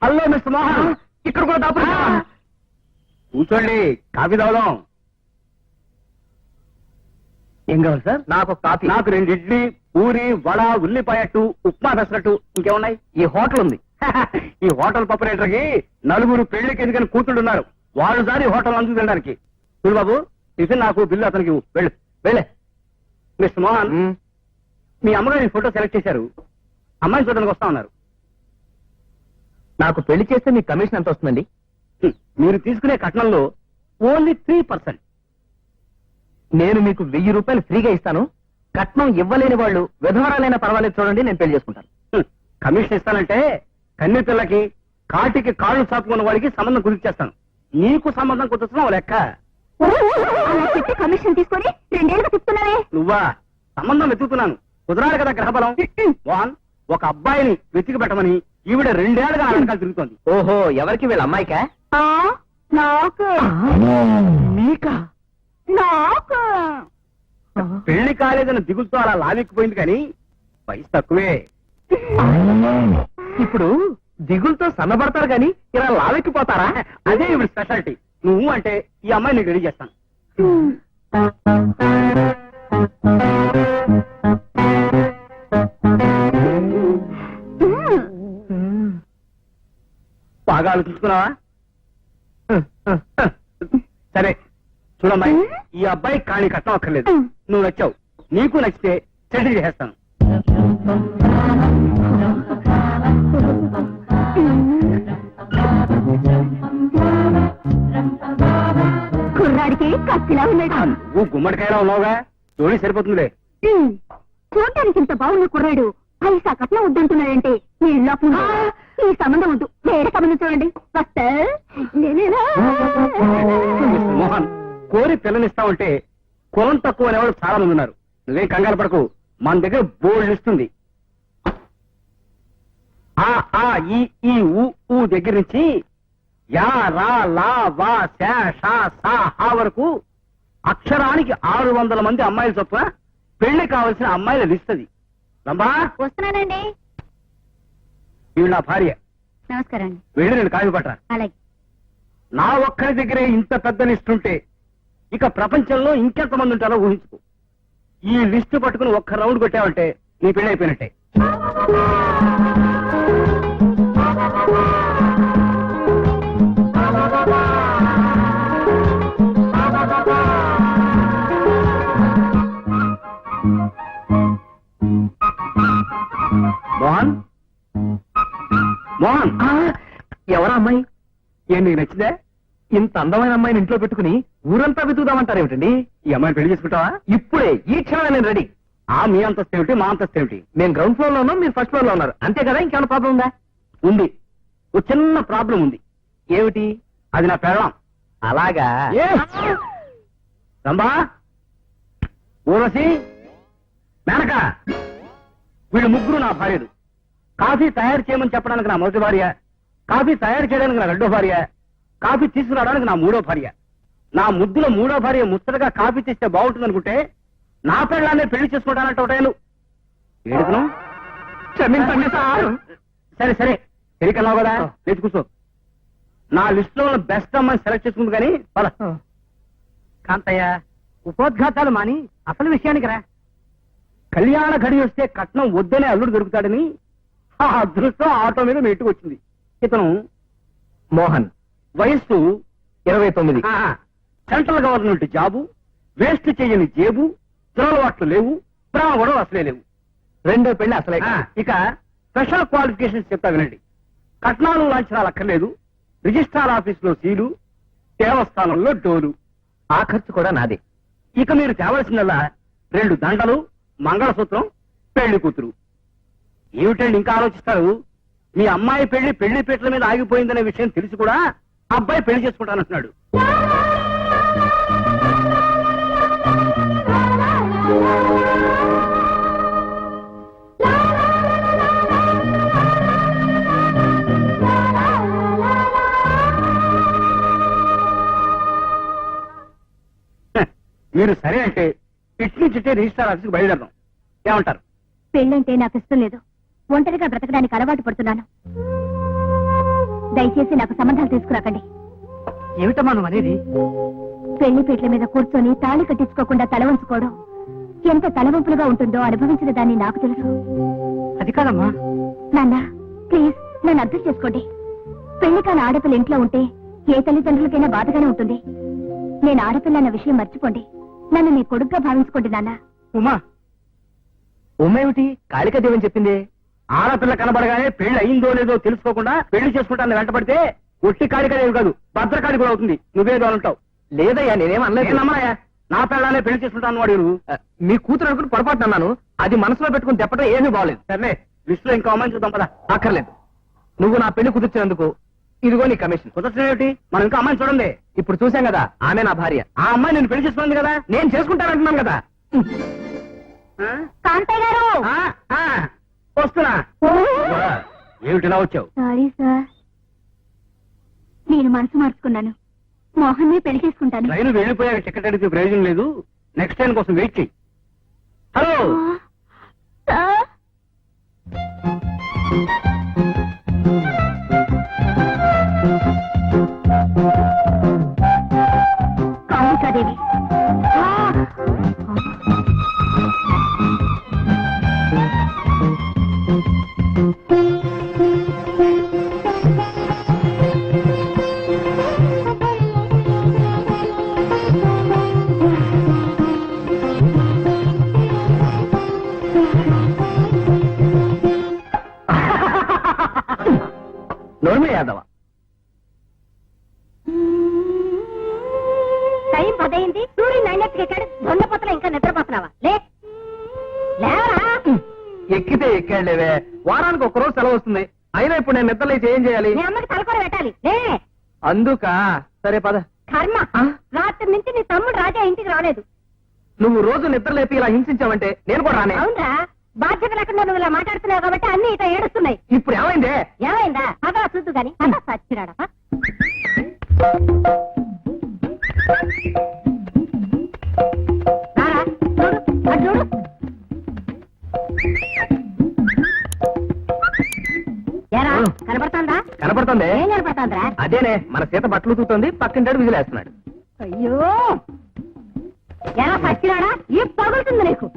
Hello mister Mohan, ఇక్కడ కూడా దాపు. కూర్చోండి, కాఫీ తాగుదాం. ఏం కావాలి సార్? నాకు కాఫీ. నాకు 2 ఇడ్లీ, పూరి, వడ, ఉల్లిపాయట్టు, ఉప్మా పెసరట్టు. ఇంకేమున్నాయి? ఈ హోటల్ ఉంది. ఈ హోటల్ ప్రొపరేటర్కి 4 పెళ్లికి ఎందుకని కూతుళ్ళున్నారు. వాళ్ళు సారి హోటల్ అందుకు తినడానికి. బాబు, టిఫిన్ నాకు, బిల్లు అతనికి వెళ్ళు. వెళ్ళే. మిస్టర్ మోహన్, మీ అమ్మగారి ఫోటో సెలెక్ట్ చేశారు. అమ్మాయిని చూడడానికి వస్తా ఉన్నారు. నాకు పెళ్లి చేస్తే మీకు కమిషన్ ఎంత వస్తుందండి? మీరు తీసుకునే కట్నంలో ఓన్లీ 3%. నేను మీకు 1000 రూపాయలు ఫ్రీగా ఇస్తాను. కట్నం ఇవ్వలేని వాళ్ళు విధవరాలైనా పర్వాలేదు, చూడండి, నేను పెళ్లి చేసుకుంటాను. కమిషన్ ఇస్తానంటే కన్నె పిల్లకి కాటికి కాళ్ళు చాపుకున్న వాడికి సంబంధం కుదిర్చేస్తాను. నీకు సంబంధం కుదుర్చడం లెక్క. కమిషన్ తీసుకొని 2 ఏళ్ళుగా తిప్పుతున్నావే. నువ్వా? సంబంధం వెతుకుతున్నాను, కుదరాలి కదా గ్రహబలం. మోహన్, ఒక అబ్బాయిని వెతికి పెట్టమని ఈవిడ 2 ఏళ్ళుగా వెనకాల తిరుగుతోంది. ఓహో, ఎవరికి? వీళ్ళ అమ్మాయికా? నాకు. నీకా? నాకు. పెళ్లి కాలేదని దిగులతో అలా లావెక్కిపోయింది, కానీ వయసు తక్కువే. ఇప్పుడు దిగులతో సన్నబడతారు కానీ ఇలా లావెక్కిపోతారా? అదే ఇప్పుడు స్పెషాలిటీ. నువ్వు అంటే ఈ అమ్మాయి నీకు రెడీ చేస్తాను. బాగా ఆలోచించుకున్నావా? సరే చూడమ్మాయి, ఈ అబ్బాయి కాని కట్టం అక్కర్లేదు. నువ్వు నచ్చావు, నీకు నచ్చితే సెటిల్ చేసేస్తాను. కుర్రాడికి కత్తిలా ఉన్నాడు. నువ్వు గుమ్మడికాయలా ఉన్నావుగా, జోడి సరిపోతుందిలే. చూడటానికి ఇంత బాగున్న కుర్రాడు పైసా కట్నం వద్దంటున్నాడంటే ఈ సంబంధం వద్దు, వేరే సంబంధం చూడండి. వస్తా. మోహన్, కోరి పిల్లనిస్తామంటే కులం తక్కువ అనేవాళ్ళు చాలా మంది ఉన్నారు. నువ్వేం కంగారు పడకు, మన దగ్గర బోర్డు ఇస్తుంది. ఆ ఈ ఈ ఊ దగ్గర నుంచి యా రా లా వా శా షా సా హా వరకు అక్షరానికి 600 మంది అమ్మాయిలు చొప్పున పెళ్లి కావలసిన అమ్మాయిల లిస్ట్ అది. రంభా, వస్తున్నానండి. వీళ్ళు నా భార్య. నమస్కారం అండి. వెళ్ళి నేను కాఫీ పట్టరా. అలాగే. నా ఒక్కరి దగ్గరే ఇంత పెద్ద లిస్ట్ ఉంటే ఇక ప్రపంచంలో ఇంకెంతమంది ఉంటారో ఊహించుకో. ఈ లిస్టు పట్టుకుని ఒక్క రౌండ్ కొట్టావంటే నీ పెళ్లి అయిపోయినట్టే. మోహన్, మోహన్, ఎవరా అమ్మాయి? ఏం నీకు నచ్చిందే? ఇంత అందమైన అమ్మాయిని ఇంట్లో పెట్టుకుని ఊరంతా వెతుకుదామంటారేమిటండి? ఈ అమ్మాయిని పెళ్లి చేసుకుంటావా? ఇప్పుడే, ఈ క్షణమే నేను రెడీ. మీ అంతస్తు ఏమిటి, మా అంతస్తు ఏమిటి? నేను గ్రౌండ్ ఫ్లోర్ లో ఉన్నాం, మీరు ఫస్ట్ ఫ్లోర్ లో ఉన్నారు, అంతే కదా? ఇంకేమైనా ప్రాబ్లం ఉందా? ఉంది, ఒక చిన్న ప్రాబ్లం ఉంది. ఏమిటి? అది నా పెళ్ళాం. అలాగా? రంభా, ఊరసి, మేనక, వీళ్ళు ముగ్గురు నా భార్యలు. కాఫీ తయారు చేయమని చెప్పడానికి నా మొదటి భార్య, కాఫీ తయారు చేయడానికి నా 2వ భార్య, కాఫీ తీసుకురావడానికి నా 3వ భార్య. నా ముద్దులో 3వ భార్య ముచ్చటగా కాఫీ తెస్తే బాగుంటుంది అనుకుంటే నా పెళ్ళాన్ని పెళ్లి చేసుకుంటానంటే ఒకటేను ఏడుకును. క్షమించండి సార్. సరే సరే, తెలియకన్నావు కదా, లేచి కూర్చో. నా లిస్ట్ లో బెస్ట్ అమ్మాయిని సెలెక్ట్ చేసుకుంది కానీ పద. కాంతయ్య, ఉపోద్ఘాతాలు మాని అసలు విషయానికి రా. కళ్యాణ గడి వస్తే కట్నం వద్దనే అల్లుడు దొరుకుతాడని ఆ అదృష్టం ఆటో మీద మెట్టుకు వచ్చింది. ఇతను మోహన్, వయస్సు 29, సెంట్రల్ గవర్నమెంట్ జాబు, వేస్ట్ చేయని జేబు, దురలవాట్లు లేవు, ప్రేమ గొడవ అసలే లేవు. 2వ పెళ్లి అసలే. ఇక స్పెషల్ క్వాలిఫికేషన్స్ చెప్తా వినండి. కట్నాలు లాంఛనాలు అక్కర్లేదు, రిజిస్ట్రార్ ఆఫీసులో సీలు, దేవస్థానంలో డోలు, ఆ ఖర్చు కూడా నాదే. ఇక మీరు తేవలసిందల్లా 2 దండలు, మంగళసూత్రం, పెళ్లి కూతురు. ఏమిటండి ఇంకా ఆలోచిస్తారు? మీ అమ్మాయి పెళ్లి పీటల మీద ఆగిపోయిందనే విషయం తెలిసి కూడా అబ్బాయి పెళ్లి చేసుకుంటానంటున్నాడు. మీరు సరే అంటే ఇట్నుంచిటే రిజిస్ట్రార్ ఆఫీస్కి బయలుదేరదాం. ఏమంటారు? పెళ్ళంటే నాకు ఇష్టం లేదు. ఒంటరిగా బ్రతకడానికి అలవాటు పడుతున్నాను. దయచేసి నాకు సంబంధాలు తీసుకురాకండి. ఏమిటమ్మా నువ్వు అనేది? పెళ్లి పీటల మీద కూర్చొని తాళి కట్టించుకోకుండా తల వంచుకోవడం ఎంత తలవంపులుగా ఉంటుందో అనుభవించిన దాన్ని నాకు తెలుసు. అది కాదమ్మా. నాన్న ప్లీజ్ నన్ను అర్థం చేసుకోండి. పెళ్లి కాని ఆడపిల్ల ఇంట్లో ఉంటే ఏ తల్లిదండ్రులకైనా బాధగానే ఉంటుంది. నేను ఆడపిల్ల అన్న విషయం మర్చిపోండి. నన్ను మీ కొడుగ్గా భావించుకోండి నాన్న. ఉమా ఉమ్మేమిటి? కాళికాదేవని చెప్పింది. ఆడపిల్ల కనబడగానే పెళ్లి అయిందో లేదో తెలుసుకోకుండా పెళ్లి చేసుకుంటాను వెంటపడితే ఒట్టి కాళికాదేవి కాదు, భద్రకాళి కూడా అవుతుంది. నువ్వేదో అంటావు. లేదయ్యా, నేనేం అనలేదు. నమ్మయ్యా, నా పిల్లనే పెళ్లి చేసుకుంటాను వాడు. మీ కూతురు అనుకుని పొరపాటు అన్నాను. అది మనసులో పెట్టుకుని తెప్పటం ఏమీ బాగలేదు. సర్లే, లిస్టులో ఇంకా అమ్మాయిని చూద్దాం పదా. అక్కర్లేదు, నువ్వు నా పెళ్లి కుదిర్చినందుకు ఇదిగో నీ కమిషన్. కుదర్చడం ఏమిటి? మనం ఇంకా అమ్మాయిని చూడండి. ఇప్పుడు చూసాం కదా, ఆమె నా భార్య. ఆ అమ్మాయి నేను పెళ్లి చేసుకుంది కదా, నేను చేసుకుంటానంటున్నాను కదా. కాంతయ్య గారు వస్తున్నా. ఏమిటిలా వచ్చావు? సారీ సార్, నేను మనసు మార్చుకున్నాను. మోహన్ పెళ్లి చేసుకుంటాను. ట్రైన్ వెళ్ళిపోయాక టికెట్ అడిగితే ప్రయోజనం లేదు. నెక్స్ట్ ట్రైన్ కోసం వెయిట్ చెయ్యి. Hello sir, Kalikadevi. నోర్మే యాదవ. టైం 10 అయింది. సూర్యుడు 9 ఎక్కాడు. దొండపోతలో ఇంకా నిద్రపోతున్నావా? లేవరా. ఎక్కితే ఎక్కాడులేవే. వారానికి ఒక్కరోజు సెలవు వస్తుంది. అయినా ఇప్పుడు నేను నిద్రలేసి ఏం చేయాలి? నీ అమ్మకి తలకొర పెట్టాలి. లే. అందుక సరే పద. కర్మ, రాత్రి నుంచి నీ తమ్ముడు రాజా ఇంటికి రాలేదు. నువ్వు రోజు నిద్రలేపి ఇలా హింసించావంటే నేను కూడా రానే. అవునరా, బాధ్యత లేకుండా నువ్వు ఇలా మాట్లాడుతున్నావు కాబట్టి అన్ని ఇట ఏడుస్తున్నాయి. ఇప్పుడు ఏమైందే? ఏమైందా? అదా చూద్దు గాని. అదా సచ్చిరాడా. చూడు, అటు చూడు. ఏరా, కనపడుతుందా? కనపడుతుంది. ఏం కనపడుతుందిరా? అదేనే, మన సీత బట్టలు తూతుంది, పక్కింటాడు విజిలేస్తున్నాడు. అయ్యో, ఎలా సచ్చిరాడా? ఈ పగులుతుంది నీకు.